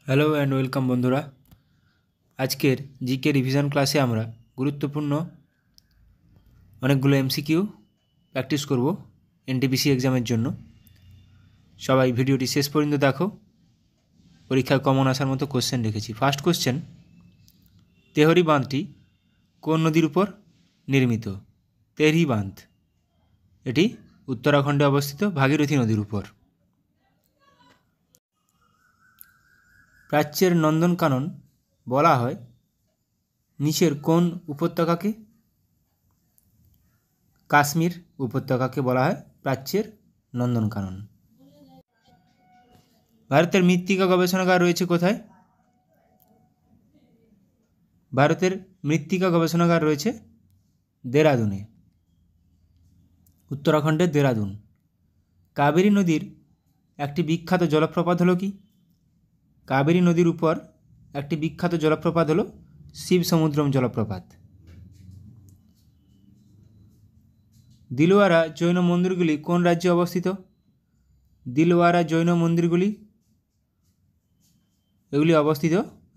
Hello and welcome বন্ধুরা। আজকের GK revision ক্লাসে আমরা গুরুত্বপূর্ণ অনেকগুলো এমসিকিউ প্র্যাকটিস করব এনটিপিসি এক্সামের জন্য। সবাই ভিডিওটি শেষ পর্যন্ত দেখো, পরীক্ষায় কমন আসার মতো কোশ্চেন রেখেছি। ফার্স্ট কোশ্চেন, তেহরি বাঁধটি কোন নদীর উপর নির্মিত? তেহরি বাঁধ এটি উত্তরাখণ্ডে অবস্থিত ভাগীরথী নদীর উপর। প্রাচ্যের নন্দনকানন বলা হয় নিচের কোন উপত্যকাকে? কাশ্মীর উপত্যকাকে বলা হয় প্রাচ্যের নন্দনকানন। ভারতের মৃত্তিকা গবেষণাগার রয়েছে কোথায়? ভারতের মৃত্তিকা গবেষণাগার রয়েছে দেরাদুনে, উত্তরাখণ্ডের দেরাদুন। কাবেরী নদীর একটি বিখ্যাত জলপ্রপাত হলো কি? কাবেরী নদীর উপর একটি বিখ্যাত জলপ্রপাত হলো শিবসমুদ্রম জলপ্রপাত। দিলওয়ারা জৈন মন্দিরগুলি কোন রাজ্যে অবস্থিত? দিলওয়ারা জৈন মন্দিরগুলি এগুলি অবস্থিত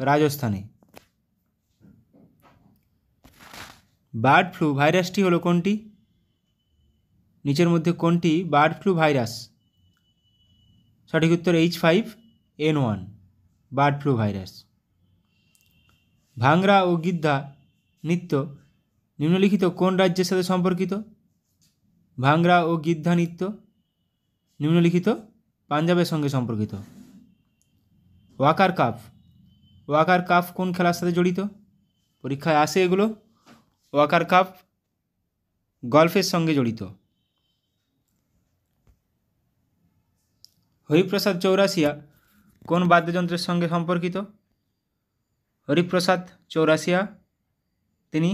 রাজস্থানে। বার্ড ফ্লু ভাইরাসটি হলো কোনটি? নিচের মধ্যে কোনটি বার্ড ফ্লু ভাইরাস? সঠিক উত্তর H5N1 bird flu virus. Bhangra ও গিদ্ধা নৃত্য নিম্নলিখিত কোন রাজ্যের সাথে সম্পর্কিত? ভাংরা ও গিদ্ধা নৃত্য নিম্নলিখিত পাঞ্জাবের সঙ্গে সম্পর্কিত। ওয়াকার কাপ কোন খেলার সাথে জড়িত? পরীক্ষায় আসে এগুলো। ওয়াকার কাপ গলফের সঙ্গে জড়িত। হরিপ্রসাদ চৌরাসিয়া কোন বাদ্যযন্ত্রের সঙ্গে সম্পর্কিত? হরিপ্রসাদ চৌরাসিয়া তিনি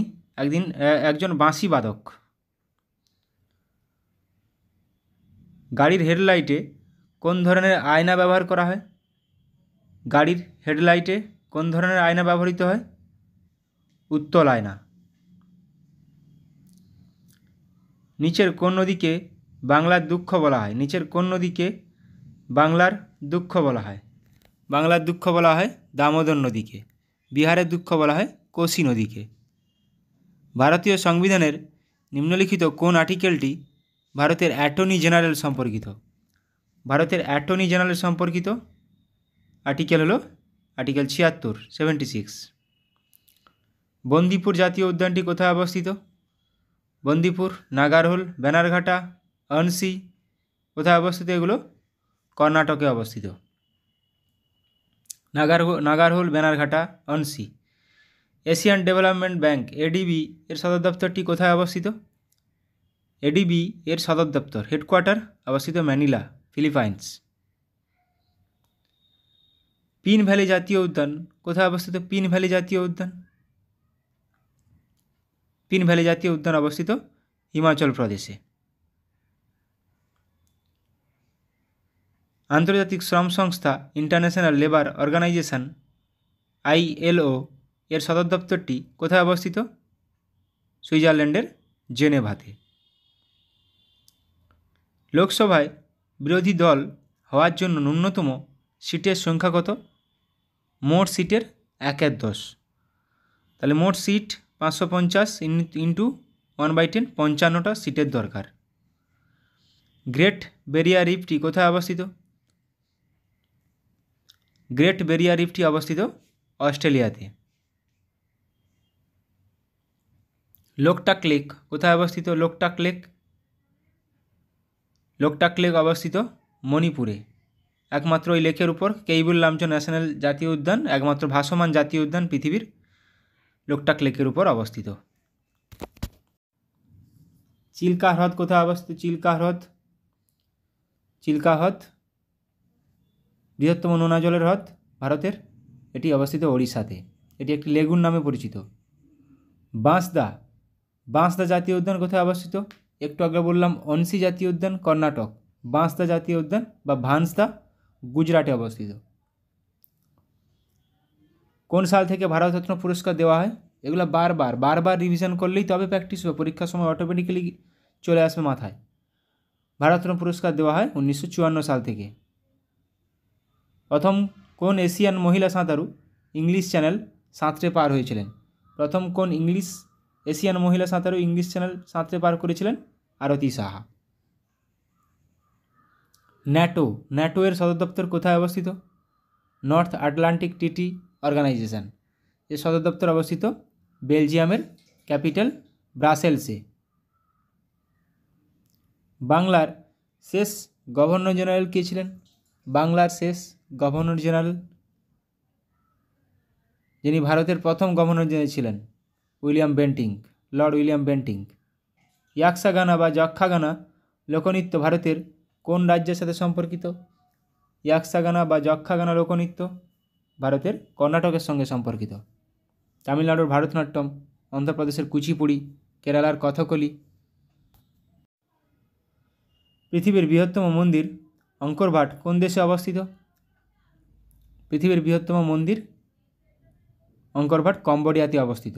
একজন বাঁশি বাদক। গাড়ির হেডলাইটে কোন ধরনের আয়না ব্যবহার করা হয়? গাড়ির হেডলাইটে কোন ধরনের আয়না ব্যবহৃত হয়? উত্তল আয়না। নিচের কোন নদীকে বাংলার দুঃখ বলা হয়? নিচের কোন নদীকে বাংলার দুঃখ বলা হয়? বাংলার দুঃখ বলা হয় দামোদর নদীকে। বিহারের দুঃখ বলা হয় কোশি নদীকে। ভারতীয় সংবিধানের নিম্নলিখিত কোন আর্টিকেলটি ভারতের অ্যাটর্নি জেনারেল সম্পর্কিত? ভারতের অ্যাটর্নি জেনারেল সম্পর্কিত আর্টিকেল হলো আর্টিকেল 76। বন্দিপুর জাতীয় উদ্যানটি কোথায় অবস্থিত? বন্দিপুর, নাগারহোল, ব্যানারঘাটা, অনসি কোথায় অবস্থিত? এগুলো কর্ণাটকে অবস্থিত। Nagarhole, Bannerghatta, Anshi. Asian development bank ADB এর সদর দপ্তরটি কোথায় অবস্থিত? এডিবি এর সদর দপ্তর হেডকোয়ার্টার অবস্থিত ম্যানিলা, ফিলিপাইন্স। পিন ভ্যালি জাতীয় উদ্যান কোথায় অবস্থিত? পিন ভ্যালি জাতীয় উদ্যান অবস্থিত হিমাচল প্রদেশে। আন্তর্জাতিক শ্রম সংস্থা ইন্টারন্যাশনাল লেবার অর্গানাইজেশন ILO এর সদর দপ্তরটি কোথায় অবস্থিত? সুইজারল্যান্ডের জেনেভাতে। লোকসভায় বিরোধী দল হওয়ার জন্য ন্যূনতম সিটের সংখ্যা কত? মোট সিটের 1/10। তাহলে মোট সিট 550 ইন্টু 1/10, 55টা সিটের দরকার। গ্রেট ব্যারিয়ার রিফটি কোথায় অবস্থিত? গ্রেট ব্যারিয়ার রিফটি অবস্থিত অস্ট্রেলিয়াতে। লোকটাক লেক কোথায় অবস্থিত? লোকটাক লেক অবস্থিত মণিপুরে। একমাত্র ওই লেকের উপর কেইবুল লামচো ন্যাশনাল জাতীয় উদ্যান, একমাত্র ভাসমান জাতীয় উদ্যান পৃথিবীর লোকটাক লেকের উপর অবস্থিত। চিল্কা হ্রদ কোথায় অবস্থিত? চিল্কা হ্রদ বৃহত্তম নোনা জলের হ্রদ ভারতের, এটি অবস্থিত ওড়িশাতে। এটি একটি লেগুন নামে পরিচিত। বাঁসদা জাতীয় উদ্যান কোথায় অবস্থিত? একটু আগে বললাম অনসি জাতীয় উদ্যান কর্ণাটক, বাঁসদা জাতীয় উদ্যান বা ভান্সদা গুজরাটে অবস্থিত। কোন সাল থেকে ভারতরত্ন পুরস্কার দেওয়া হয়? এগুলো বারবার রিভিশন করলেই তবে প্র্যাকটিস হবে, পরীক্ষার সময় অটোমেটিক্যালি চলে আসবে মাথায়। ভারতরত্ন পুরস্কার দেওয়া হয় 1954 সাল থেকে। প্রথম কোন এশিয়ান মহিলা সাঁতারু ইংলিশ চ্যানেল সাঁতরে পার হয়েছিলেন? প্রথম কোন এশিয়ান মহিলা সাঁতারু ইংলিশ চ্যানেল সাঁতরে পার করেছিলেন? আরতি সাহা। ন্যাটো এর সদর দপ্তর কোথায় অবস্থিত? নর্থ আটলান্টিক ট্রিটি অর্গানাইজেশন এর সদর দপ্তর অবস্থিত বেলজিয়ামের ক্যাপিটাল ব্রাসেলসে। বাংলার শেষ গভর্নর জেনারেল কে ছিলেন? বাংলার শেষ গভর্নর জেনারেল, যিনি ভারতের প্রথম গভর্নর জেনারেল ছিলেন, লর্ড উইলিয়াম বেন্টিং। ইয়াক্ষাগানা বা যক্ষাগানা লোকনৃত্য ভারতের কোন রাজ্যের সাথে সম্পর্কিত? ইয়াক্ষাগানা বা যক্ষাগানা লোকনৃত্য ভারতের কর্ণাটকের সঙ্গে সম্পর্কিত। তামিলনাড়ুর ভারতনাট্যম, অন্ধ্রপ্রদেশের কুচিপুড়ি, কেরালার কথকলি। পৃথিবীর বৃহত্তম মন্দির অঙ্কর কোন দেশে অবস্থিত? পৃথিবীর বৃহত্তম মন্দির অঙ্কর কম্বোডিয়াতে অবস্থিত।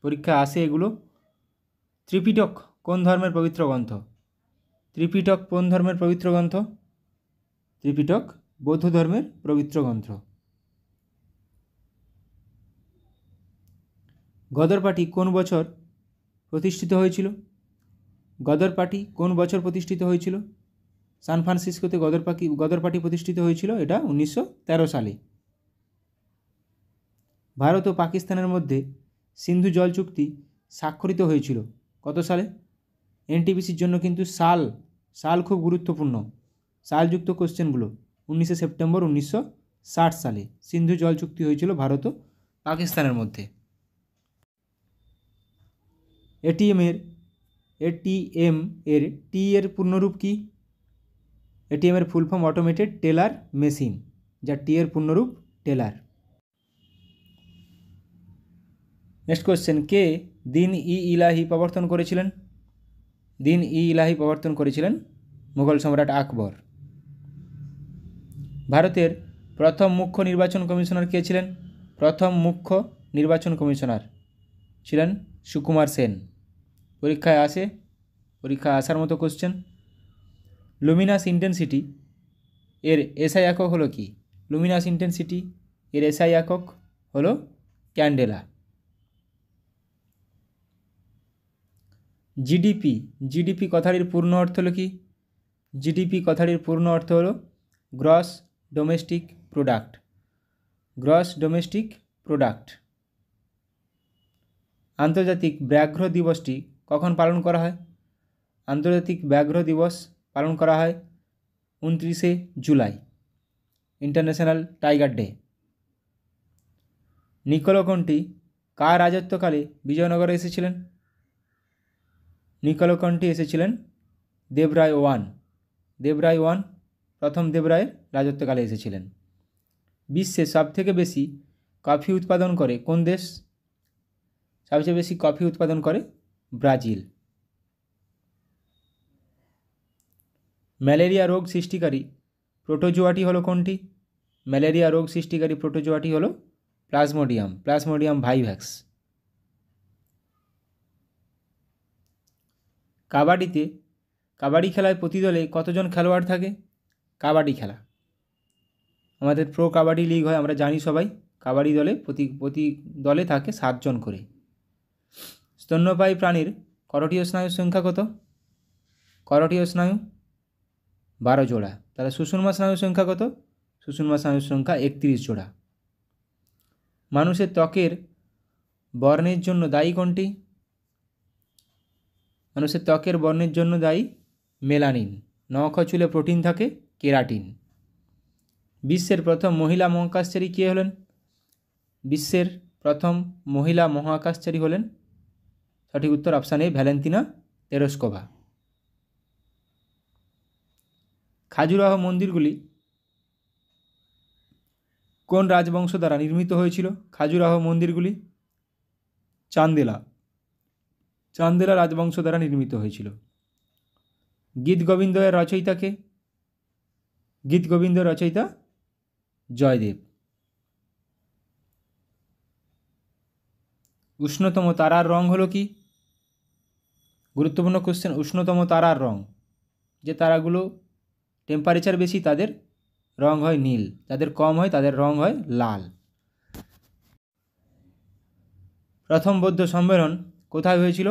পরীক্ষায় আসে এগুলো। ত্রিপিটক কোন ধর্মের পবিত্র গ্রন্থ? ত্রিপিটক কোন ধর্মের পবিত্র গ্রন্থ? ত্রিপিটক বৌদ্ধ ধর্মের পবিত্র গ্রন্থ। গদর পার্টি কোন বছর প্রতিষ্ঠিত হয়েছিল? গদর পার্টি কোন বছর প্রতিষ্ঠিত হয়েছিল? সান ফ্রান্সিসকোতে গদর পার্টি প্রতিষ্ঠিত হয়েছিল, এটা 1913 সালে। ভারত ও পাকিস্তানের মধ্যে সিন্ধু জল চুক্তি স্বাক্ষরিত হয়েছিল কত সালে? এনটিপিসির জন্য কিন্তু সাল খুব গুরুত্বপূর্ণ। সালযুক্ত কোশ্চেনগুলো। 19 সেপ্টেম্বর 1960 সালে সিন্ধু জল চুক্তি হয়েছিল ভারত ও পাকিস্তানের মধ্যে। এটিএম এর টি এর পূর্ণরূপ কি? এটিএম এর full form automated teller machine, যা টি এর পূর্ণরূপ টেলার। নেক্সট কোশ্চেন, কে দিন-ই-ইলাহি প্রবর্তন করেছিলেন? দিন-ই-ইলাহি প্রবর্তন করেছিলেন মুঘল সম্রাট আকবর। ভারতের প্রথম মুখ্য নির্বাচন কমিশনার কে ছিলেন? প্রথম মুখ্য নির্বাচন কমিশনার ছিলেন সুকুমার সেন। পরীক্ষায় আসার মতো কোশ্চেন। লুমিনাস ইন্টেন্সিটি এর এসআই একক হলো কি? লুমিনাস ইন্টেন্সিটি এর এসআই একক হলো ক্যান্ডেলা। জিডিপি কথাটির পূর্ণ অর্থ হলো কি? জিডিপি কথাটির পূর্ণ অর্থ হলো গ্রস ডোমেস্টিক প্রোডাক্ট। আন্তর্জাতিক ব্যাঘ্র দিবসটি কখন পালন করা হয়? আন্তর্জাতিক ব্যাঘ্র দিবস পালন করা হয় 29শে জুলাই, ইন্টারন্যাশনাল টাইগার ডে। নিকোলো-কন্টি কার রাজত্বকালে বিজয়নগরে এসেছিলেন? নিকোলো-কন্টি এসেছিলেন দেবরায় ওয়ান প্রথম দেবরায়ের রাজত্বকালে এসেছিলেন। বিশ্বে সবথেকে বেশি কফি উৎপাদন করে কোন দেশ? সবচেয়ে বেশি কফি উৎপাদন করে ব্রাজিল। ম্যালেরিয়া রোগ সৃষ্টিকারী প্রোটোজোয়াটি হলো কোনটি? ম্যালেরিয়া রোগ সৃষ্টিকারী প্রোটোজোয়াটি হলো প্লাজমোডিয়াম ভাইভ্যাক্স। কাবাডি খেলায় প্রতি দলে কতজন খেলোয়াড় থাকে? কাবাডি খেলা আমাদের প্রো কাবাডি লিগ হয়, আমরা জানি সবাই। কাবাডি দলে প্রতি দলে থাকে 7 জন করে। স্তন্যপায়ী প্রাণীর করোটীয় স্নায়ুর সংখ্যা কত? করোটীয় স্নায়ু 12 জোড়া। তাহলে সুষুম্না স্নায়ুর সংখ্যা কত? সুষুম্না স্নায়ুর সংখ্যা 31 জোড়া। মানুষের ত্বকের বর্ণের জন্য দায়ী কোনটি? মানুষের ত্বকের বর্ণের জন্য দায়ী মেলানিন। নখ ও চুলে প্রোটিন থাকে কেরাটিন। বিশ্বের প্রথম মহিলা মহাকাশচারী কে হলেন? বিশ্বের প্রথম মহিলা মহাকাশচারী হলেন, সঠিক উত্তর option A, Valentina Tereshkova. Khajuraho মন্দিরগুলি কোন রাজবংশ দ্বারা নির্মিত হয়েছিল? খাজুরাহ মন্দিরগুলি চান্দেলা রাজবংশ দ্বারা নির্মিত হয়েছিল। গীতগোবিন্দ এর রচয়িতা কে? গীতগোবিন্দের রচয়িতা জয়দেব। উষ্ণতম তারার রং হলো কি? গুরুত্বপূর্ণ কোশ্চেন। উষ্ণতম তারার রং, যে তারাগুলো টেম্পারেচার বেশি তাদের রং হয় নীল, যাদের কম হয় তাদের রং হয় লাল। প্রথম বৌদ্ধ সম্মেলন কোথায় হয়েছিল?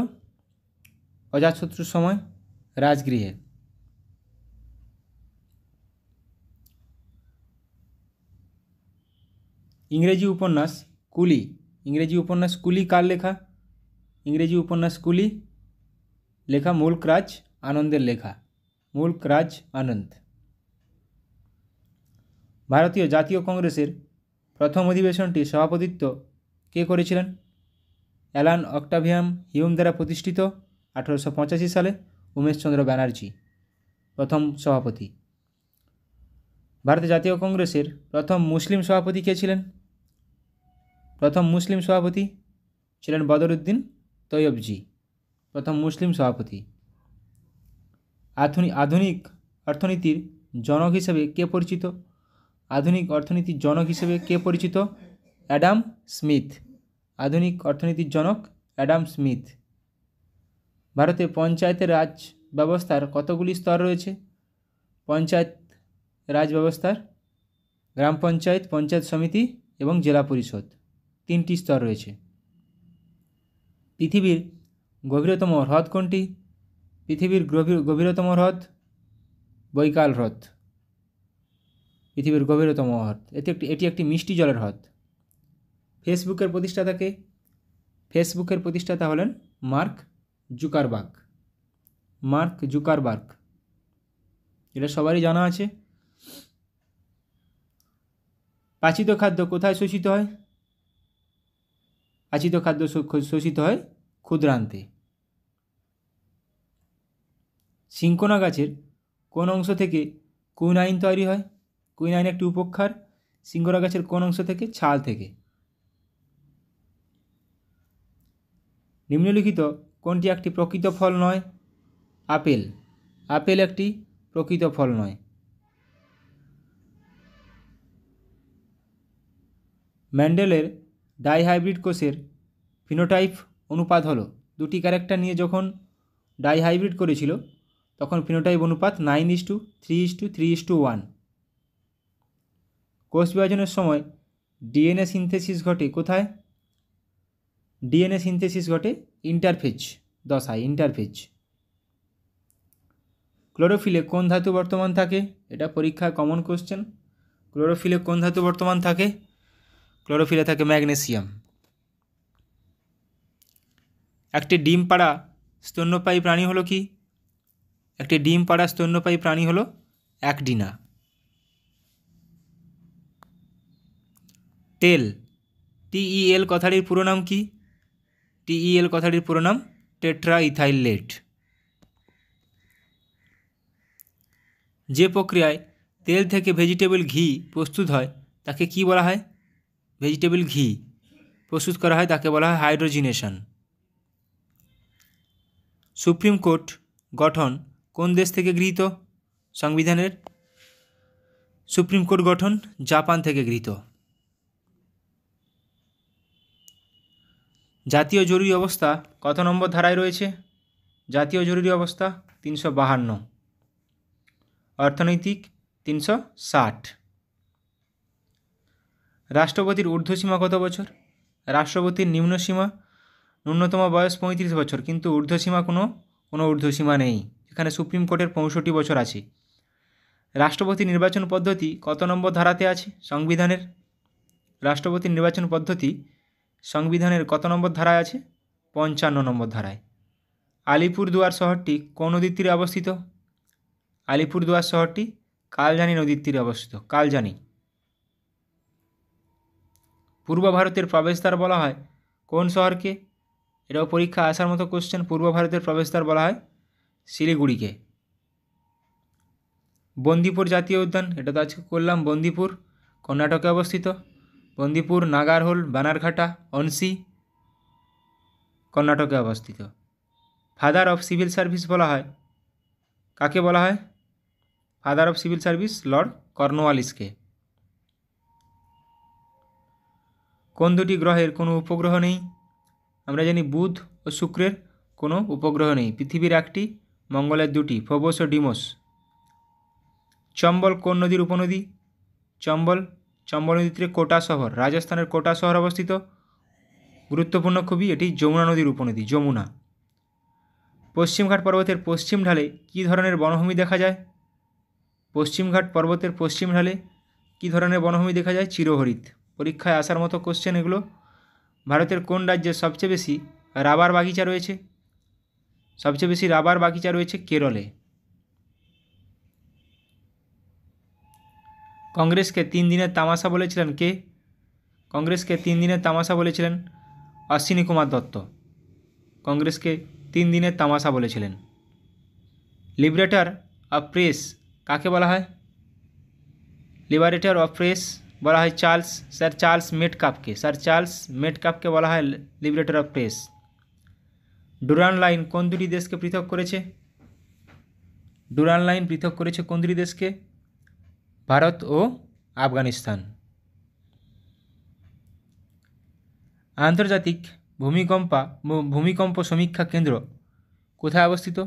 অজাতশত্রুর সময় রাজগৃহে। ইংরেজি উপন্যাস কুলি, ইংরেজি উপন্যাস কুলি কার লেখা? ইংরেজি উপন্যাস কুলি লেখা মুল্ক রাজ আনন্দের লেখা, মুল্ক রাজ আনন্দ। ভারতীয় জাতীয় কংগ্রেসের প্রথম অধিবেশনটির সভাপতিত্ব কে করেছিলেন? অ্যালান অক্টাভিয়াম হিউম দ্বারা প্রতিষ্ঠিত 1885 সালে উমেশচন্দ্র ব্যানার্জি প্রথম সভাপতি। ভারতের জাতীয় কংগ্রেসের প্রথম মুসলিম সভাপতি কে ছিলেন? প্রথম মুসলিম সভাপতি ছিলেন বদরুদ্দিন তৈয়বজি, প্রথম মুসলিম সভাপতি। আধুনিক অর্থনীতির জনক হিসেবে কে পরিচিত? আধুনিক অর্থনীতির জনক হিসেবে কে পরিচিত? অ্যাডাম স্মিথ, আধুনিক অর্থনীতির জনক অ্যাডাম স্মিথ। ভারতে পঞ্চায়েতের রাজ ব্যবস্থার কতগুলি স্তর রয়েছে? পঞ্চায়েত রাজ ব্যবস্থার গ্রাম পঞ্চায়েত, পঞ্চায়েত সমিতি এবং জেলা পরিষদ, 3টি স্তর রয়েছে। পৃথিবীর গভীরতম হ্রদ কোনটি? পৃথিবীর গভীরতম হ্রদ বৈকাল হ্রদ, পৃথিবীর গভীরতম হ্রদ। এটি একটি মিষ্টি জলের হ্রদ। ফেসবুকের প্রতিষ্ঠাতাকে? ফেসবুকের প্রতিষ্ঠাতা হলেন মার্ক জুকারবার্গ, মার্ক জুকারবার্গ, এটা সবারই জানা আছে। পাচিত খাদ্য কোথায় শোষিত হয়? পাচিত খাদ্য শোষিত হয় ক্ষুদ্রান্তে। সিঙ্কোনা গাছের কোন অংশ থেকে কুইনাইন তৈরি হয়? কুইনাইন একটি উপক্ষার। সিঙ্কোনা গাছের কোন অংশ থেকে? ছাল থেকে। নিম্নলিখিত কোনটি একটি প্রকৃত ফল নয়? আপেল, আপেল একটি প্রকৃত ফল নয়। ম্যান্ডেলের ডাইহাইব্রিড কোষের ফিনোটাইপ অনুপাত হলো, দুটি ক্যারেক্টার নিয়ে যখন ডাইহাইব্রিড করেছিল তখন ফিনোটাইপ অনুপাত 9:3:3:1। কোষ বিভাজনের সময় ডিএনএ সিনথেসিস ঘটে কোথায়? ডিএনএ সিনথেসিস ঘটে ইন্টারফেজ দশায়, ইন্টারফেজ। ক্লোরোফিলে কোন ধাতু বর্তমান থাকে? এটা পরীক্ষায় কমন কোশ্চেন। ক্লোরোফিলে কোন ধাতু বর্তমান থাকে? ক্লোরোফিলে থাকে ম্যাগনেসিয়াম। একটি ডিম পাড়া স্তন্যপায়ী প্রাণী হলো কি? একটি ডিম পাড়া স্তন্যপায়ী প্রাণী হলো অ্যাকডিনা। টেল, TEL কথাটির পুরো নাম কি? TEL কথাটির পুরো নাম টেট্রা ইথাইল লেট। যে প্রক্রিয়ায় তেল থেকে ভেজিটেবল ঘি প্রস্তুত হয় তাকে কি বলা হয়? ভেজিটেবল ঘি প্রস্তুত করা হয় তাকে বলা হয় হাইড্রোজিনেশন। সুপ্রিম কোর্ট গঠন কোন দেশ থেকে গৃহীত? সংবিধানের সুপ্রিম কোর্ট গঠন জাপান থেকে গৃহীত। জাতীয় জরুরি অবস্থা কত নম্বর ধারায় রয়েছে? জাতীয় জরুরি অবস্থা 352, অর্থনৈতিক 360। রাষ্ট্রপতির ঊর্ধ্বসীমা কত বছর? রাষ্ট্রপতির নিম্নসীমা ন্যূনতম বয়স 35 বছর, কিন্তু ঊর্ধ্বসীমা কোনো ঊর্ধ্বসীমা নেই, এখানে সুপ্রিম কোর্টের 65 বছর আছে। রাষ্ট্রপতি নির্বাচন পদ্ধতি কত নম্বর ধারাতে আছে সংবিধানের? রাষ্ট্রপতির নির্বাচন পদ্ধতি সংবিধানের কত নম্বর ধারায় আছে? 55 নম্বর ধারায়। আলিপুরদুয়ার শহরটি কোন নদীর তীরে অবস্থিত? আলিপুরদুয়ার শহরটি কালজানি নদীর তীরে অবস্থিত, কালজানি। পূর্ব ভারতের প্রবেশদ্বার বলা হয় কোন শহরকে? এটাও পরীক্ষা আসার মতো কোশ্চেন। পূর্ব ভারতের প্রবেশদ্বার বলা হয় শিলিগুড়িকে। বন্দিপুর জাতীয় উদ্যান, এটা তো আজকে করলাম, বন্দিপুর কর্ণাটকে অবস্থিত। বন্দিপুর, নাগারহোল, বানারঘাটা, অনসি কর্ণাটকে অবস্থিত। ফাদার অফ সিভিল সার্ভিস বলা হয় কাকে বলা হয়? Father of civil service lord কর্নওয়ালিসকে। কোন দুটি গ্রহের কোনো উপগ্রহ নেই? আমরা জানি বুধ ও শুক্রের কোনো উপগ্রহ নেই। পৃথিবীর একটি, মঙ্গলের দুটি, ফোবস ও ডিমোস। চম্বল কোন নদীর উপনদী? চম্বল, চম্বল নদীর তীরে কোটা শহর, রাজস্থানের কোটা শহর অবস্থিত, গুরুত্বপূর্ণ খুবই, এটি যমুনা নদীর উপনদী, যমুনা। পশ্চিমঘাট পর্বতের পশ্চিম ঢালে কী ধরনের বনভূমি দেখা যায়? পশ্চিমঘাট পর্বতের পশ্চিম ঢালে কী ধরনের বনভূমি দেখা যায়? চিরহরিৎ। পরীক্ষায় আসার মতো কোশ্চেন এগুলো। ভারতের কোন রাজ্যে সবচেয়ে বেশি রাবার বাগিচা রয়েছে? সবচেয়ে বেশি রাবার বাগিচা রয়েছে কেরলে। কংগ্রেসকে 3 দিনের তামাশা বলেছিলেন কে? কংগ্রেসকে 3 দিনের তামাশা বলেছিলেন অশ্বিনী কুমার দত্ত। কংগ্রেসকে 3 দিনের তামাশা বলেছিলেন। লিবারেটর অফ প্রেস কাকে বলা হয়? লিবারেটর অফ প্রেস বলা হয় স্যার চার্লস মেটকাপকে। স্যার চার্লস মেটকাপকে বলা হয় liberator of press. Durand line কোন দুটি দেশকে পৃথক করেছে? ডুরান্ড লাইন পৃথক করেছে কোন দুটি দেশকে? ভারত ও আফগানিস্তান। আন্তর্জাতিক ভূমিকম্প সমীক্ষা কেন্দ্র কোথায় অবস্থিত?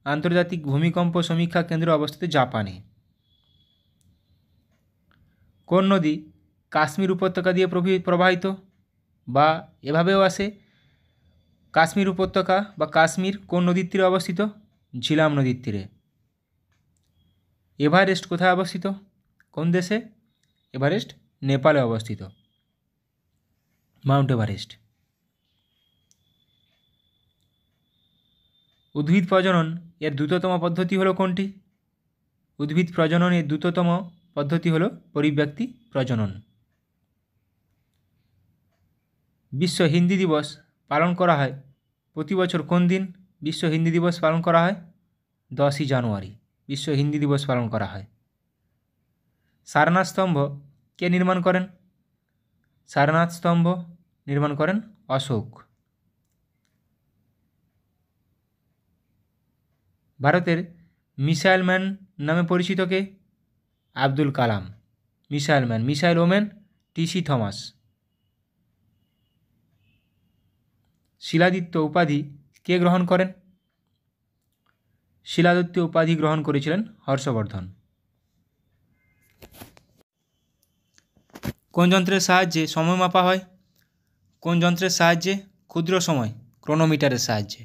আন্তর্জাতিক ভূমিকম্প সমীক্ষা কেন্দ্র অবস্থিত জাপানে। কোন নদী কাশ্মীর উপত্যকা দিয়ে প্রবাহিত? বা এভাবেও আসে, কাশ্মীর উপত্যকা বা কাশ্মীর কোন নদীর তীরে অবস্থিত? ঝিলাম নদীর তীরে। এভারেস্ট কোথায় অবস্থিত? কোন দেশে? এভারেস্ট নেপালে অবস্থিত, মাউন্ট এভারেস্ট। উদ্ভিদ প্রজনন এর দ্রুততম পদ্ধতি হলো কোনটি? উদ্ভিদ প্রজননের দ্রুততম পদ্ধতি হলো পরিব্যক্তি প্রজনন। বিশ্ব হিন্দি দিবস পালন করা হয় প্রতি বছর কোন দিন? বিশ্ব হিন্দি দিবস পালন করা হয় 10ই জানুয়ারি। বিশ্ব হিন্দি দিবস পালন করা হয়। সারনাথ স্তম্ভ কে নির্মাণ করেন? সারনাথ স্তম্ভ নির্মাণ করেন অশোক। ভারতের মিসাইল ম্যান নামে পরিচিত কে? Abdul Kalam. Missile man, missile woman Tessy Thomas. Shiladitya উপাধি কে গ্রহণ করেন? শিলাদিত্য উপাধি গ্রহণ করেছিলেন হর্ষবর্ধন। কোন যন্ত্রের সাহায্যে সময় মাপা হয়? কোন যন্ত্রের সাহায্যে? ক্ষুদ্র সময়, ক্রোনোমিটারের সাহায্যে।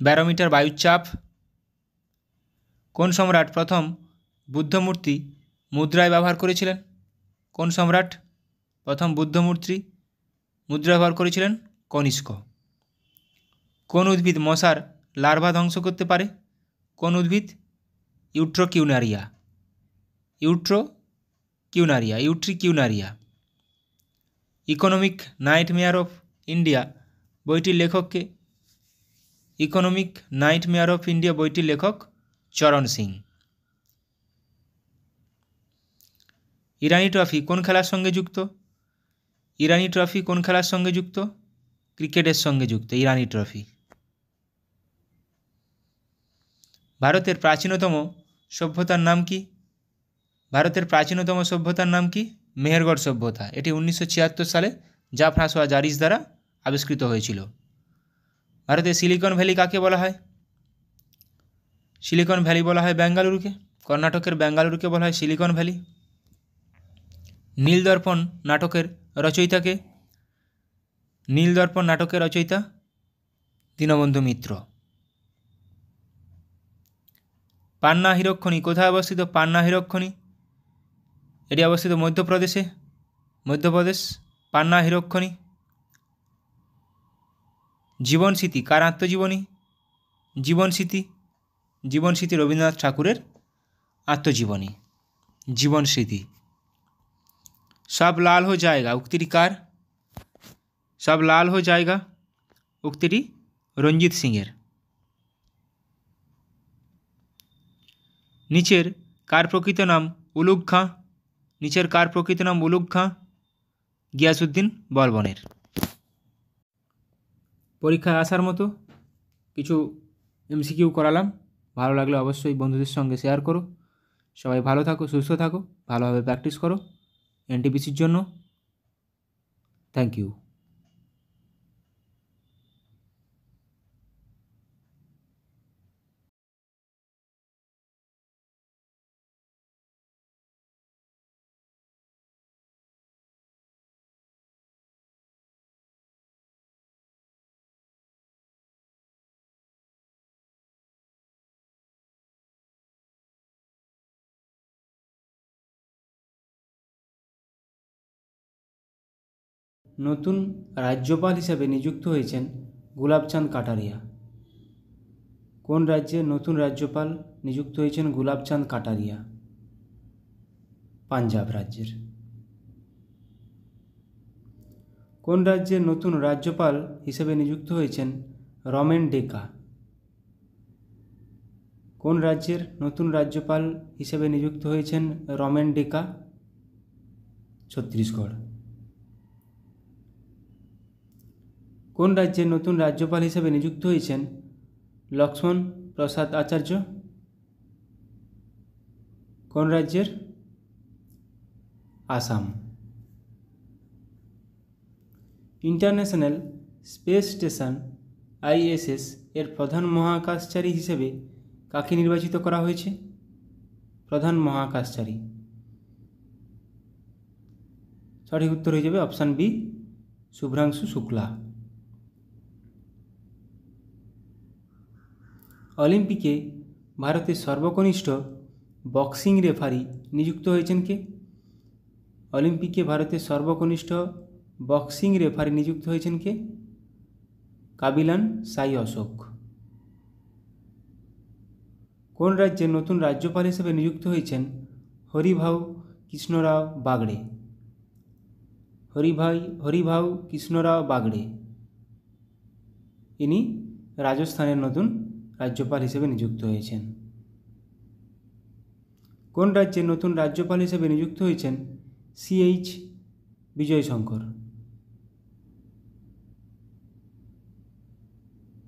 ব্যারোমিটার বায়ুর চাপ। কোন সম্রাট প্রথম বুদ্ধমূর্তি মুদ্রায় ব্যবহার করেছিলেন? কোন সম্রাট প্রথম বুদ্ধমূর্তি মুদ্রা ব্যবহার করেছিলেন? কনিষ্ক। কোন উদ্ভিদ মশার লার্ভা ধ্বংস করতে পারে? কোন উদ্ভিদ? ইউট্রিকিউনারিয়া। ইউট্রিকিউনারিয়া। ইকোনমিক নাইটমেয়ার অফ ইন্ডিয়া বইটির লেখককে? ইকোনমিক নাইটমেয়ার অফ ইন্ডিয়া বইটির লেখক চরণ সিং। ইরানি ট্রফি কোন খেলার সঙ্গে যুক্ত? ইরানি ট্রফি কোন খেলার সঙ্গে যুক্ত? ক্রিকেটের সঙ্গে যুক্ত ইরানি ট্রফি। ভারতের প্রাচীনতম সভ্যতার নাম কি? ভারতের প্রাচীনতম সভ্যতার নাম কি? মেহেরগড় সভ্যতা। এটি 1976 সালে জাফরাসোয়া জারিস দ্বারা আবিষ্কৃত হয়েছিল। ভারতের সিলিকন ভ্যালি কাকে বলা হয়? সিলিকন ভ্যালি বলা হয় বেঙ্গালুরুকে। কর্ণাটকের বেঙ্গালুরুকে বলা হয় সিলিকন ভ্যালি। নীলদর্পণ নাটকের রচয়িতাকে? নীলদর্পণ নাটকের রচয়িতা দীনবন্ধু মিত্র। পান্না হীরকখনি কোথায় অবস্থিত? পান্না হীরকখনি এটি অবস্থিত মধ্যপ্রদেশ। পান্না হীরকখনি। জীবনস্মৃতি কার আত্মজীবনী? জীবনস্মৃতি রবীন্দ্রনাথ ঠাকুরের আত্মজীবনী জীবনস্মৃতি। সব লাল হো জায়গা উক্তিটি কার? সব লাল হো জায়গা উক্তিটি রঞ্জিত সিংয়ের। নিচের কার প্রকৃত নাম উলুগ খাঁ? নিচের কার প্রকৃত নাম উলুগ খাঁ? গিয়াসউদ্দিন বলবনের। পরীক্ষায় আসার মতো কিছু এমসিকিউ করালাম। ভালো লাগলে অবশ্যই বন্ধুদের সঙ্গে শেয়ার করো। সবাই ভালো থাকো, সুস্থ থাকো, ভালোভাবে প্র্যাকটিস করো এনটিপিসির জন্য। Thank you. নতুন রাজ্যপাল হিসেবে নিযুক্ত হয়েছেন গুলাবচাঁদ কাটারিয়া? কোন রাজ্যের নতুন রাজ্যপাল নিযুক্ত হয়েছেন গুলাবচাঁদ কাটারিয়া? পাঞ্জাব রাজ্যের। কোন রাজ্যের নতুন রাজ্যপাল হিসেবে নিযুক্ত হয়েছেন রমেন ডেকা? কোন রাজ্যের নতুন রাজ্যপাল হিসেবে নিযুক্ত হয়েছেন রমেন ডেকা? ছত্তিশগড়। কোন রাজ্যের নতুন রাজ্যপাল হিসেবে নিযুক্ত হয়েছেন লক্ষ্মণ প্রসাদ আচার্য? কোন রাজ্যের? Assam. International space station ISS এর প্রধান মহাকাশচারী হিসেবে কাকে নির্বাচিত করা হয়েছে? প্রধান মহাকাশচারী। সঠিক উত্তর হয়ে যাবে অপশান বি, শুভ্রাংশু শুক্লা। অলিম্পিকে ভারতের সর্বকনিষ্ঠ বক্সিং রেফারি নিযুক্ত হয়েছেন কে? অলিম্পিকে ভারতের সর্বকনিষ্ঠ বক্সিং রেফারি নিযুক্ত হয়েছেন কে? কাবিলান সাই অশোক। কোন রাজ্যের নতুন রাজ্যপাল হিসেবে নিযুক্ত হয়েছেন হরিভাউ কৃষ্ণরাও বাগড়ে? হরিভাউ কৃষ্ণরাও বাগড়ে ইনি রাজস্থানের নতুন রাজ্যপাল হিসেবে নিযুক্ত হয়েছেন। কোন রাজ্যের নতুন রাজ্যপাল হিসেবে নিযুক্ত হয়েছেন CH বিজয়শঙ্কর?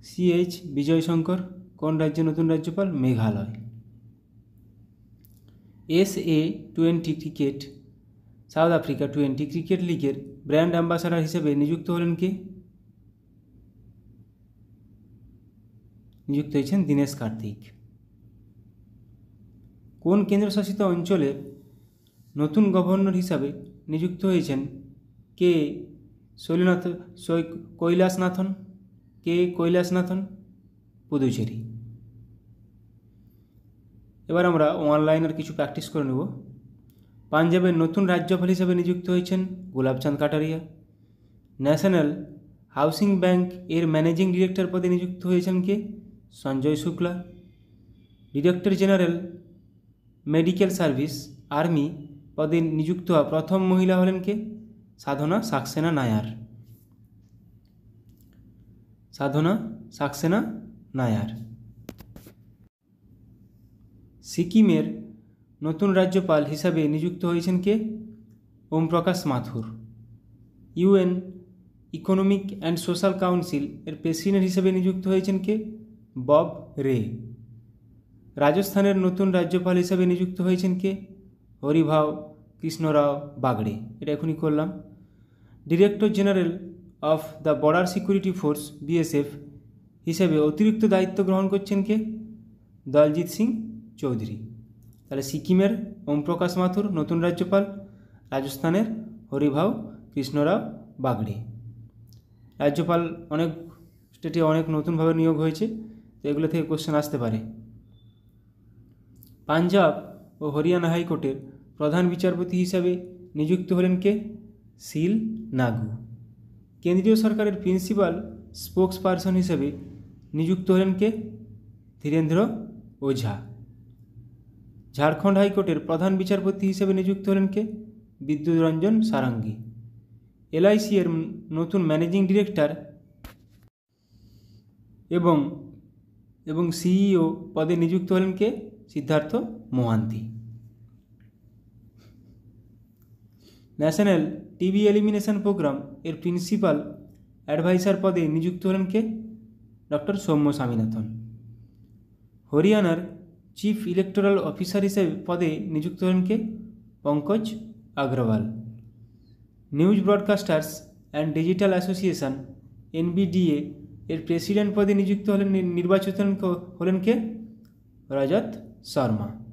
CH বিজয়শঙ্কর কোন রাজ্যের নতুন রাজ্যপাল? Meghalaya. SA-20 cricket south Africa 20 cricket লিগের ব্র্যান্ড অ্যাম্বাসাডার হিসেবে নিযুক্ত হলেন কে? নিযুক্ত হয়েছেন দীনেশ কার্তিক। কোন কেন্দ্রশাসিত অঞ্চলের নতুন গভর্নর হিসাবে নিযুক্ত হয়েছেন কে কৈলাসনাথন? পুদুচেরি। এবার আমরা অনলাইনের কিছু প্র্যাকটিস করে নেব। পাঞ্জাবের নতুন রাজ্যপাল হিসেবে নিযুক্ত হয়েছেন Gulabchand Kataria. National housing bank এর ম্যানেজিং ডিরেক্টর পদে নিযুক্ত হয়েছেন কে? Sanjay Shukla. Director general medical service army পদে নিযুক্ত হওয়া প্রথম মহিলা হলেন কে? সাধনা সাক্সেনা নায়ার। সাধনা সাক্সেনা নায়ার। সিকিমের নতুন রাজ্যপাল হিসাবে নিযুক্ত হয়েছেন কে? ওম প্রকাশ মাথুর। UN economic and social council এর প্রেসিডেন্ট হিসেবে নিযুক্ত হয়েছেন কে? বব রে। রাজস্থানের নতুন রাজ্যপাল হিসেবে নিযুক্ত হয়েছেন কে? হরিভাউ কৃষ্ণরাও বাগড়ে। এটা এখনই করলাম। Director general of the border security force BSF হিসেবে অতিরিক্ত দায়িত্ব গ্রহণ করছেন কে? দলজিৎ সিং চৌধুরী। তাহলে সিকিমের ওম প্রকাশ মাথুর নতুন রাজ্যপাল, রাজস্থানের হরিভাউ কৃষ্ণরাও বাগড়ে। রাজ্যপাল অনেক স্টেটে অনেক নতুনভাবে নিয়োগ হয়েছে, তো এগুলো থেকে কোশ্চেন আসতে পারে। পাঞ্জাব ও হরিয়ানা হাইকোর্টের প্রধান বিচারপতি হিসাবে নিযুক্ত হলেন কে? শিল নাগু। কেন্দ্রীয় সরকারের প্রিন্সিপাল স্পোক্স পারসন হিসেবে নিযুক্ত হলেন কে? ধীরেন্দ্র ওঝা। ঝাড়খণ্ড হাইকোর্টের প্রধান বিচারপতি হিসেবে নিযুক্ত হলেন কে? বিদ্যুৎ রঞ্জন সারাঙ্গী। LIC এর নতুন ম্যানেজিং ডিরেক্টর এবং CEO পদে নিযুক্ত হলেন কে? Siddharth Mohanty. National TB elimination programme এর প্রিন্সিপাল অ্যাডভাইসার পদে নিযুক্ত হলেন কে? ডক্টর সৌম্য স্বামীনাথন। হরিয়ানার চিফ ইলেকটোরাল অফিসার হিসেবে পদে নিযুক্ত হলেন কে? Pankaj Agarwal. News broadcasters and digital association NBDA এর প্রেসিডেন্ট পদে নিযুক্ত নির্বাচিত হলেন কে? রজত শর্মা।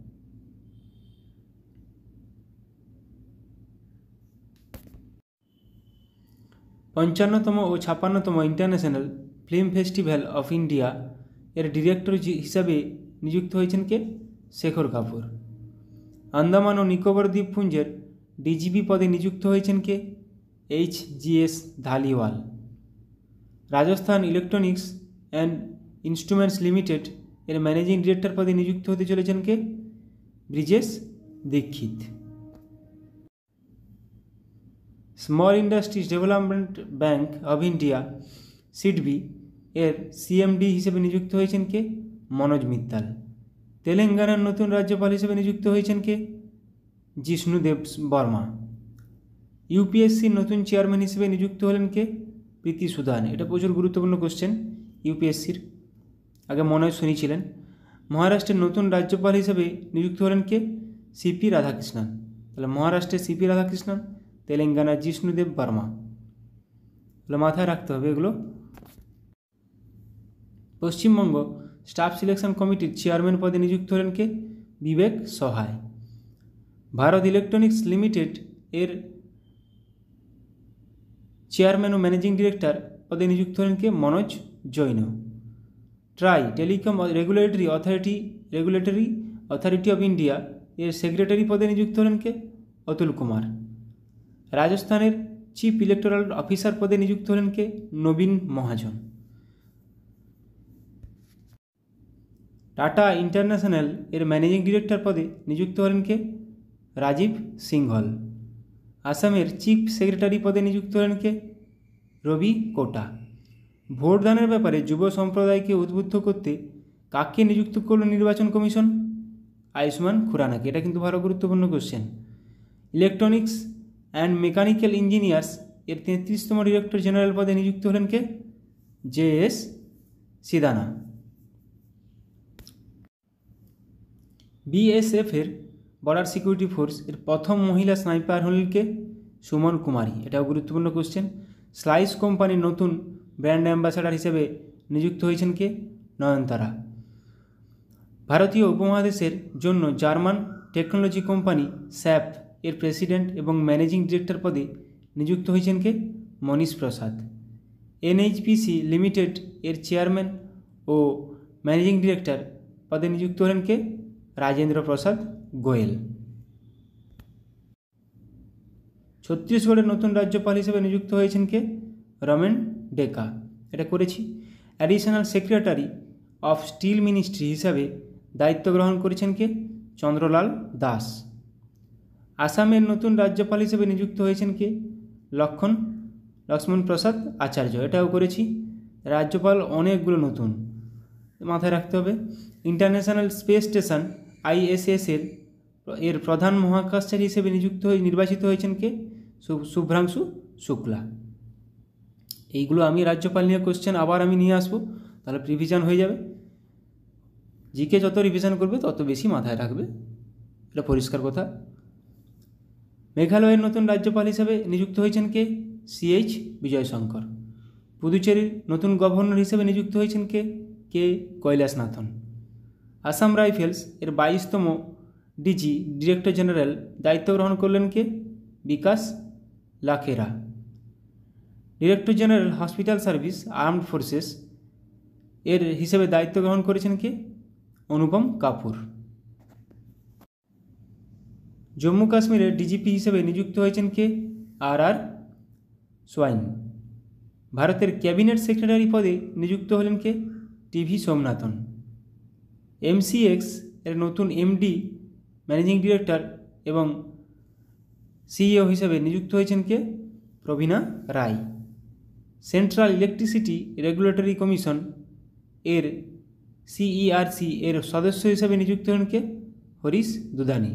পঞ্চান্নতম ও 56তম international film festival of India এর ডিরেক্টর হিসাবে নিযুক্ত হয়েছেন কে? শেখর কাপুর। আন্দামান ও নিকোবর দ্বীপপুঞ্জের DGP পদে নিযুক্ত হয়েছেন কে? HGS Dhaliwal. Rajasthan electronics and instruments limited এর ম্যানেজিং ডিরেক্টর পদে নিযুক্ত হতে চলেছেন কে? Brijesh Dixit. Small industries development bank of India SIDBI এর সিএমডি হিসেবে নিযুক্ত হয়েছেন কে? মনোজ মিত্তাল। তেলেঙ্গানার নতুন রাজ্যপাল হিসেবে নিযুক্ত হয়েছেন কে? জিষ্ণুদেব বর্মা। ইউপিএসসির নতুন চেয়ারম্যান হিসেবে নিযুক্ত হলেন কে? প্রীতি সুদান। এটা প্রচুর গুরুত্বপূর্ণ কোশ্চেন ইউপিএসসির, আগে মনে হয় শুনেছিলেন। মহারাষ্ট্রের নতুন রাজ্যপাল হিসেবে নিযুক্ত হলেন কে? সিপি রাধাকৃষ্ণন। তাহলে মহারাষ্ট্রের সিপি রাধাকৃষ্ণন, তেলেঙ্গানার জিষ্ণুদেব বর্মা। তাহলে মাথায় রাখতে হবে এগুলো। পশ্চিমবঙ্গ স্টাফ সিলেকশন কমিটির চেয়ারম্যান পদে নিযুক্ত হলেন কে? বিবেক সহায়। ভারত ইলেকট্রনিক্স লিমিটেড এর চেয়ারম্যান ও ম্যানেজিং ডিরেক্টর পদে নিযুক্ত হলেন কে? Manoj Jain. TRAI telecom regulatory authority of India এর সেক্রেটারি পদে নিযুক্ত হলেন কে? অতুল কুমার। রাজস্থানের চিফ ইলেকটোরাল অফিসার পদে নিযুক্ত হলেন কে? নবীন মহাজন। টাটা ইন্টারন্যাশনাল এর ম্যানেজিং ডিরেক্টর পদে নিযুক্ত হলেন কে? রাজীব সিংহল। আসামের চিফ সেক্রেটারি পদে নিযুক্ত হলেন কে? রবি কোটা। ভোটদানের ব্যাপারে যুব সম্প্রদায়কে উদ্বুদ্ধ করতে কাকে নিযুক্ত করল নির্বাচন কমিশন? আয়ুষ্মান খুরানাকে। এটা কিন্তু ভালো গুরুত্বপূর্ণ question. Electronics and mechanical engineers এর 33তম ডিরেক্টর জেনারেল পদে নিযুক্ত হলেন কে? JS সিদানা। BSF এর বর্ডার সিকিউরিটি ফোর্স এর প্রথম মহিলা স্নাইপার হলেন কে? সুমন কুমারী। এটাও গুরুত্বপূর্ণ কোশ্চেন। স্লাইস কোম্পানির নতুন ব্র্যান্ড অ্যাম্বাসাডার হিসেবে নিযুক্ত হয়েছেন কে? নয়নতারা। ভারতীয় উপমহাদেশের জন্য জার্মান টেকনোলজি কোম্পানি স্যাপ এর প্রেসিডেন্ট এবং ম্যানেজিং ডিরেক্টর পদে নিযুক্ত হয়েছেন কে? মনীশ প্রসাদ। NHPC লিমিটেড এর চেয়ারম্যান ও ম্যানেজিং ডিরেক্টর পদে নিযুক্ত হলেন কে? রাজেন্দ্র প্রসাদ গোয়েল। ছত্তিশগড়ের নতুন রাজ্যপাল হিসেবে নিযুক্ত হয়েছেন কে? রমেন ডেকা। এটা করেছি। Additional secretary of steel ministry হিসাবে দায়িত্ব গ্রহণ করেছেন কে? চন্দ্রলাল দাস। আসামের নতুন রাজ্যপাল হিসেবে নিযুক্ত হয়েছেন কে? লক্ষ্মণ প্রসাদ আচার্য। এটাও করেছি। রাজ্যপাল অনেকগুলো নতুন, মাথায় রাখতে হবে। ইন্টারন্যাশনাল স্পেস স্টেশন ISS এর প্রধান মহাকাশচারী হিসেবে নির্বাচিত হয়েছেন কে? শুভ্রাংশু শুক্লা। এইগুলো আমি রাজ্যপাল নিয়ে কোশ্চেন আবার আমি নিয়ে আসবো, তাহলে রিভিশন হয়ে যাবে। জিকে যত রিভিশন করবে তত বেশি মাথায় রাখবে, এটা পরিষ্কার কথা। মেঘালয়ের নতুন রাজ্যপাল হিসেবে নিযুক্ত হয়েছেন কে? CH বিজয়শঙ্কর। পুদুচেরির নতুন গভর্নর হিসেবে নিযুক্ত হয়েছেন কে? কৈলাসনাথন। আসাম রাইফেলস এর 22তম ডিরেক্টর জেনারেল দায়িত্ব গ্রহণ করলেন কে? Vikas Lakhera. Director general hospital service armed forces এর হিসেবে দায়িত্ব গ্রহণ করেছেন কে? অনুপম কাপুর। জম্মু কাশ্মীরের DGP হিসেবে নিযুক্ত হয়েছেন কে? RR swine. ভারতের ক্যাবিনেট সেক্রেটারি পদে নিযুক্ত হলেন কে? TV সোমনাথন। MCX এর নতুন MD ম্যানেজিং ডিরেক্টর এবং CEO হিসেবে নিযুক্ত হয়েছেন কে? প্রবীণা রায়। সেন্ট্রাল ইলেকট্রিসিটি রেগুলেটরি কমিশন এর CERC এর সদস্য হিসেবে নিযুক্ত হলেন কে? হরিশ দুধানি।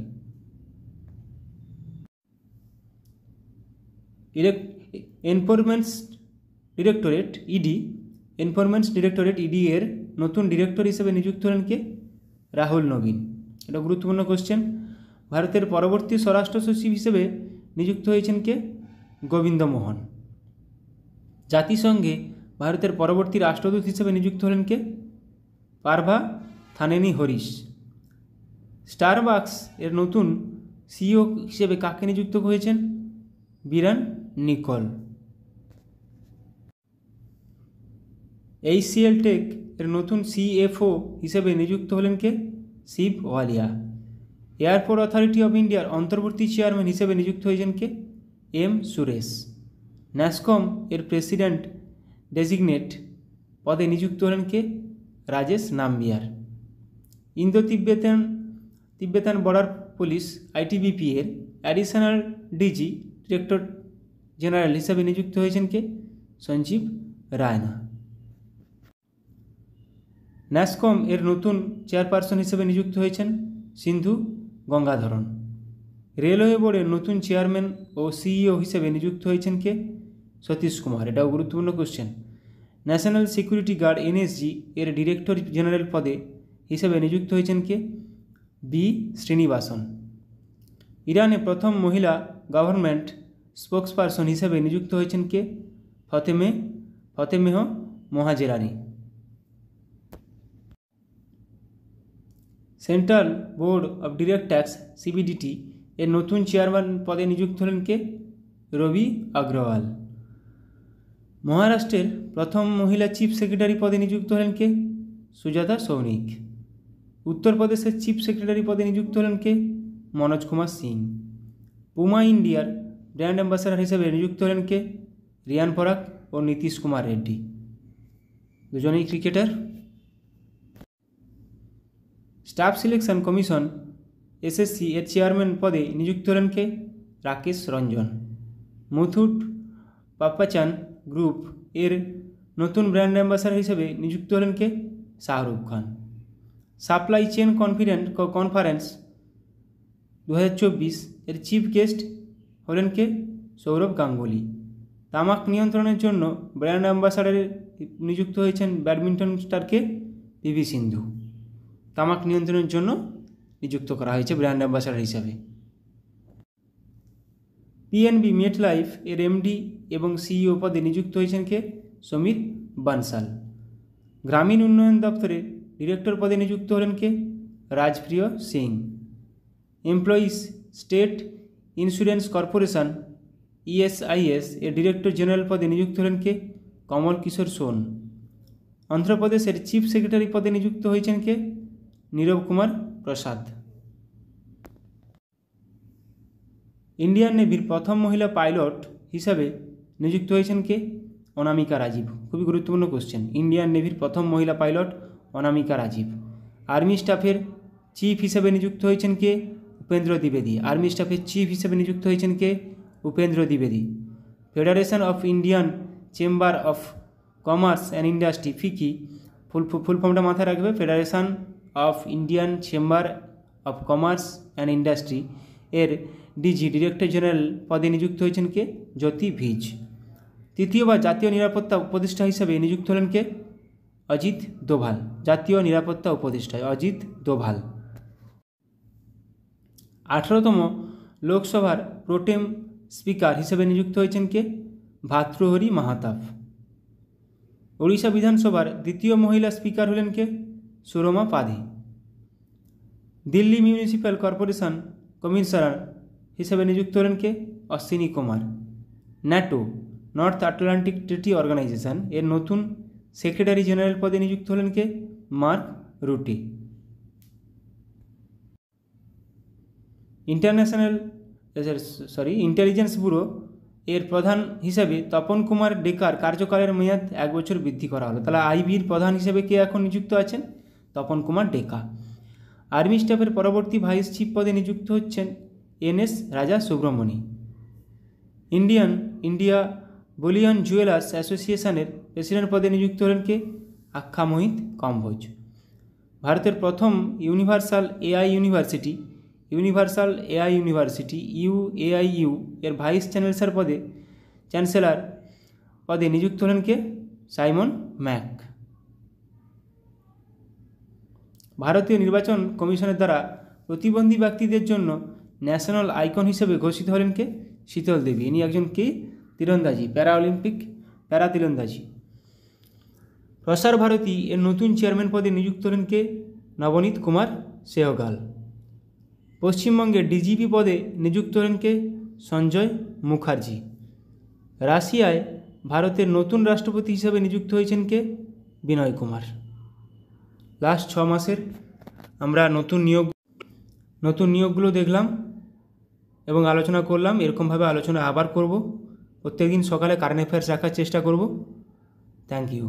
এনফোর্সমেন্ট ডিরেক্টরেট ED এর নতুন ডিরেক্টর হিসেবে নিযুক্ত হলেন কে? রাহুল নবীন। এটা গুরুত্বপূর্ণ কোশ্চেন। ভারতের পরবর্তী স্বরাষ্ট্র সচিব হিসেবে নিযুক্ত হয়েছেন কে? গোবিন্দ মোহন। জাতিসংঘে ভারতের পরবর্তী রাষ্ট্রদূত হিসেবে নিযুক্ত হলেন কে? পার্ভা থানেনি হরিশ। স্টারবাকস এর নতুন CEO হিসেবে কাকে নিযুক্ত হয়েছেন? বিরান নিকল। HCL টেক এর নতুন CFO হিসেবে নিযুক্ত হলেন কে? শিব ওয়ালিয়া। এয়ারপোর্ট অথরিটি অফ ইন্ডিয়ার অন্তর্বর্তী চেয়ারম্যান হিসেবে নিযুক্ত হয়েছেন কে? M সুরেশ। ন্যাসকম এর প্রেসিডেন্ট ডেজিগনেট পদে নিযুক্ত হলেন কে? Rajesh Nambiar. Indo Tibetan border police ITBP এর অ্যাডিশনাল ডিজি ডিরেক্টর জেনারেল হিসাবে নিযুক্ত হয়েছেন কে? সঞ্জীব রায়না। ন্যাসকম এর নতুন চেয়ারপারসন হিসেবে নিযুক্ত হয়েছেন সিন্ধু গঙ্গাধরন। রেলওয়ে বোর্ডের নতুন চেয়ারম্যান ও CEO হিসেবে নিযুক্ত হয়েছেন কে? সতীশ কুমার। এটাও গুরুত্বপূর্ণ question. National security guard NSG এর ডিরেক্টর জেনারেল পদে হিসেবে নিযুক্ত হয়েছেন কে? বি শ্রীনিবাসন। ইরানে প্রথম মহিলা গভর্নমেন্ট স্পোক্সপারসন হিসেবে নিযুক্ত হয়েছেন কে? Fatemeh Mohajerani. Central board of direct tax CBDT এর নতুন চেয়ারম্যান পদে নিযুক্ত হলেন কে? রবি আগ্রওয়াল। মহারাষ্ট্রের প্রথম মহিলা চিফ সেক্রেটারি পদে নিযুক্ত হলেন কে? সুজাতা সৌনিক। উত্তরপ্রদেশের চিফ সেক্রেটারি পদে নিযুক্ত হলেন কে? মনোজ কুমার সিং। পুমা ইন্ডিয়ার ব্র্যান্ড অ্যাম্বাসাডার হিসেবে নিযুক্ত হলেন কে? রিয়ান পরাগ ও নীতিশ কুমার রেড্ডি, দুজনেই cricketer. Staff selection commission SSC এর চেয়ারম্যান পদে নিযুক্ত হলেন কে? রাকেশ রঞ্জন। মুথুট পাপ্পাচান গ্রুপ এর নতুন ব্র্যান্ড অ্যাম্বাসাডার হিসেবে নিযুক্ত হলেন কে? Shahrukh Khan. Supply chain conference 2024 এর চিফ গেস্ট হলেন কে? সৌরভ গাঙ্গুলি। তামাক নিয়ন্ত্রণের জন্য ব্র্যান্ড অ্যাম্বাসাডারে নিযুক্ত হয়েছেন ব্যাডমিন্টন স্টারকে? PV সিন্ধু। তামাক নিয়ন্ত্রণের জন্য নিযুক্ত করা হয়েছে ব্র্যান্ড অ্যাম্বাসাডার হিসাবে। PNB মেটলাইফ এর MD এবং CEO পদে নিযুক্ত হয়েছেন কে? সমীর বানসাল। গ্রামীণ উন্নয়ন দপ্তরের ডিরেক্টর পদে নিযুক্ত হলেন কে? Rajpriya Singh. Employees state insurance corporation ESIS এর ডিরেক্টর জেনারেল পদে নিযুক্ত হলেন কে? কমল কিশোর সোন। অন্ধ্রপ্রদেশের চিফ সেক্রেটারি পদে নিযুক্ত হয়েছেন কে? নীরব কুমার প্রসাদ। ইন্ডিয়ান নেভির প্রথম মহিলা পাইলট হিসাবে নিযুক্ত হয়েছেন কে? অনামিকা রাজীব। খুবই গুরুত্বপূর্ণ কোশ্চেন। ইন্ডিয়ান নেভির প্রথম মহিলা পাইলট অনামিকা রাজীব। আর্মি স্টাফের চিফ হিসেবে নিযুক্ত হয়েছেন কে? উপেন্দ্র দ্বিবেদী। আর্মি স্টাফের চিফ হিসেবে নিযুক্ত হয়েছেন কে? উপেন্দ্র দ্বিবেদী। Federation of Indian chamber of commerce and industry FICCI full ফর্মটা মাথায় রাখবে। Federation of Indian chamber of commerce and industry এর DG ডিরেক্টর জেনারেল পদে নিযুক্ত হয়েছেন কে? জ্যোতি ভিজ। তৃতীয়বার জাতীয় নিরাপত্তা উপদেষ্টা হিসেবে নিযুক্ত হলেন কে? অজিত দোভাল। জাতীয় নিরাপত্তা উপদেষ্টা অজিত দোভাল। 18তম লোকসভার প্রোটেম স্পিকার হিসেবে নিযুক্ত হয়েছেন কে? ভাতৃহরি মাহাতাব। ওড়িশা বিধানসভার দ্বিতীয় মহিলা স্পিকার হলেন কে? Surama Padhy. Delhi municipal corporation commissioner হিসেবে নিযুক্ত হলেন কে? Ashwini Kumar. NATO north Atlantic treaty organisation এর নতুন সেক্রেটারি জেনারেল পদে নিযুক্ত হলেন কে? Mark Rutte. ইন্টেলিজেন্স ব্যুরো এর প্রধান হিসেবে তপন কুমার ডেকার কার্যকালের মেয়াদ 1 বছর বৃদ্ধি করা হলো। তাহলে IBর প্রধান হিসেবে কে এখন নিযুক্ত আছেন? তপন কুমার ডেকা। আর্মি স্টাফের পরবর্তী ভাইস চিফ পদে নিযুক্ত হচ্ছেন NS রাজা সুব্রমণি। ইন্ডিয়া বুলিয়ন জুয়েলার্স অ্যাসোসিয়েশনের প্রেসিডেন্ট পদে নিযুক্ত হলেন কে? আখ্যা মোহিত কম্বোজ। ভারতের প্রথম ইউনিভার্সাল AI ইউনিভার্সিটি UAIU এর ভাইস চ্যান্সেলর পদে নিযুক্ত হলেন কে? Simon Mac. ভারতীয় নির্বাচন কমিশনের দ্বারা প্রতিবন্ধী ব্যক্তিদের জন্য ন্যাশনাল আইকন হিসেবে ঘোষিত হলেন কে? শীতল দেবী। ইনি একজন কে? তীরন্দাজি, প্যারা তীরন্দাজি। প্রসার ভারতী এর নতুন চেয়ারম্যান পদে নিযুক্ত হলেন কে? নবনীত কুমার সেহগাল। পশ্চিমবঙ্গের DGP পদে নিযুক্ত হলেন কে? সঞ্জয় মুখার্জি। রাশিয়ায় ভারতের নতুন রাষ্ট্রপতি হিসেবে নিযুক্ত হয়েছেন কে? বিনয় কুমার। লাস্ট 6 মাসের আমরা নতুন নিয়োগগুলো দেখলাম এবং আলোচনা করলাম। এরকমভাবে আলোচনা আবার করব। প্রত্যেকদিন সকালে কারেন্ট অ্যাফেয়ার্স রাখার চেষ্টা করব। Thank you.